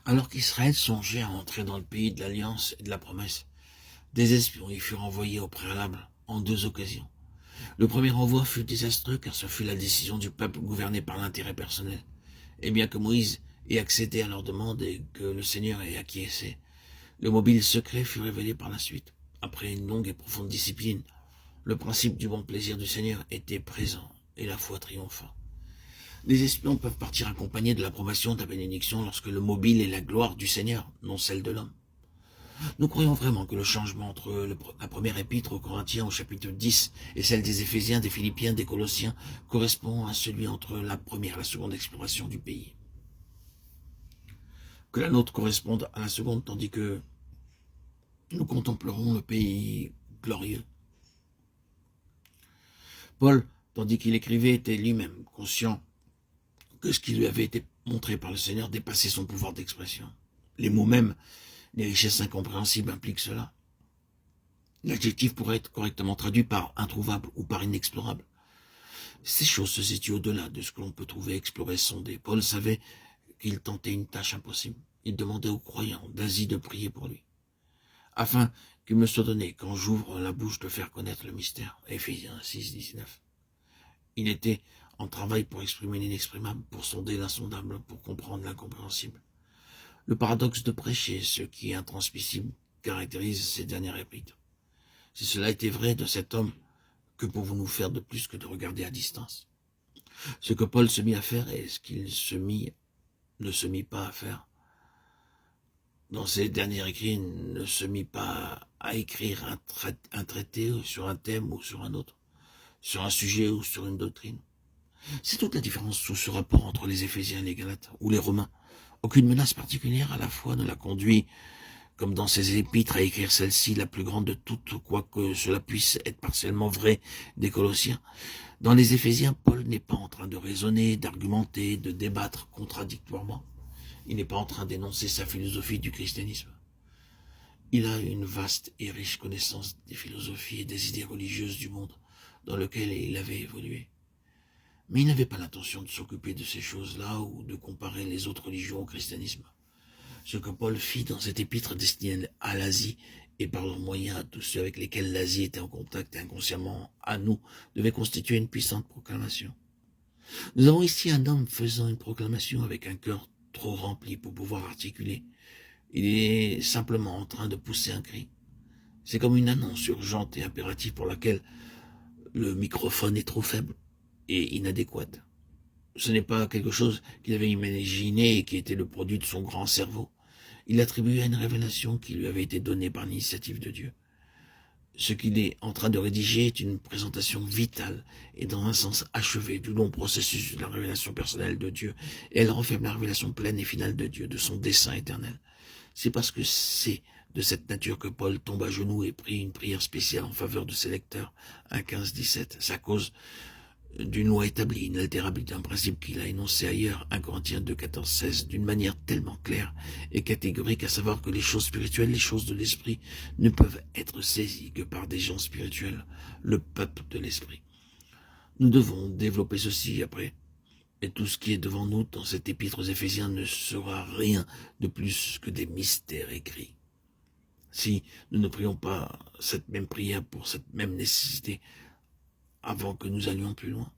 Alors qu'Israël songeait à entrer dans le pays de l'Alliance et de la promesse, des espions y furent envoyés au préalable en 2 occasions. Le premier envoi fut désastreux car ce fut la décision du peuple gouverné par l'intérêt personnel. Et bien que Moïse ait accédé à leur demande et que le Seigneur ait acquiescé, le mobile secret fut révélé par la suite. Après une longue et profonde discipline, le principe du bon plaisir du Seigneur était présent et la foi triompha. Les espions peuvent partir accompagnés de l'approbation de la bénédiction lorsque le mobile est la gloire du Seigneur, non celle de l'homme. Nous croyons vraiment que le changement entre la première épître aux Corinthiens au chapitre 10 et celle des Éphésiens, des Philippiens, des Colossiens correspond à celui entre la première et la seconde exploration du pays. Que la nôtre corresponde à la seconde, tandis que nous contemplerons le pays glorieux. Paul, tandis qu'il écrivait, était lui-même conscient que ce qui lui avait été montré par le Seigneur dépassait son pouvoir d'expression. Les mots mêmes, les richesses incompréhensibles impliquent cela. L'adjectif pourrait être correctement traduit par introuvable ou par inexplorable. Ces choses se situent au-delà de ce que l'on peut trouver, explorer, sonder. Paul savait qu'il tentait une tâche impossible. Il demandait aux croyants d'Asie de prier pour lui, afin qu'il me soit donné, quand j'ouvre la bouche, de faire connaître le mystère. Éphésiens 6, 19. Il était en travail pour exprimer l'inexprimable, pour sonder l'insondable, pour comprendre l'incompréhensible. Le paradoxe de prêcher ce qui est intransmissible caractérise ces dernières épîtres. Si cela était vrai de cet homme, que pouvons-nous faire de plus que de regarder à distance? Ce que Paul se mit à faire et ce qu'il ne se mit pas à faire. Dans ses derniers écrits, il ne se mit pas à écrire un traité sur un thème ou sur un autre, sur un sujet ou sur une doctrine. C'est toute la différence sous ce rapport entre les Éphésiens et les Galates, ou les Romains. Aucune menace particulière à la fois ne l'a conduit, comme dans ses épîtres, à écrire celle-ci, la plus grande de toutes, quoique cela puisse être partiellement vrai des Colossiens. Dans les Éphésiens, Paul n'est pas en train de raisonner, d'argumenter, de débattre contradictoirement. Il n'est pas en train d'énoncer sa philosophie du christianisme. Il a une vaste et riche connaissance des philosophies et des idées religieuses du monde dans lequel il avait évolué. Mais il n'avait pas l'intention de s'occuper de ces choses-là ou de comparer les autres religions au christianisme. Ce que Paul fit dans cette épître destinée à l'Asie et par leur moyen à tous ceux avec lesquels l'Asie était en contact et inconsciemment à nous, devait constituer une puissante proclamation. Nous avons ici un homme faisant une proclamation avec un cœur trop rempli pour pouvoir articuler. Il est simplement en train de pousser un cri. C'est comme une annonce urgente et impérative pour laquelle le microphone est trop faible et inadéquate. Ce n'est pas quelque chose qu'il avait imaginé et qui était le produit de son grand cerveau. Il l'attribuait à une révélation qui lui avait été donnée par l'initiative de Dieu. Ce qu'il est en train de rédiger est une présentation vitale et dans un sens achevé du long processus de la révélation personnelle de Dieu. Et elle renferme la révélation pleine et finale de Dieu, de son dessein éternel. C'est parce que c'est de cette nature que Paul tombe à genoux et prie une prière spéciale en faveur de ses lecteurs. 1, 15, 17. Sa cause d'une loi établie, inaltérable d'un principe qu'il a énoncé ailleurs, 1 Corinthiens 2, 14, 16, d'une manière tellement claire et catégorique, à savoir que les choses spirituelles, les choses de l'esprit, ne peuvent être saisies que par des gens spirituels, le peuple de l'esprit. Nous devons développer ceci après, et tout ce qui est devant nous dans cette épître aux Éphésiens ne sera rien de plus que des mystères écrits. Si nous ne prions pas cette même prière pour cette même nécessité, avant que nous allions plus loin,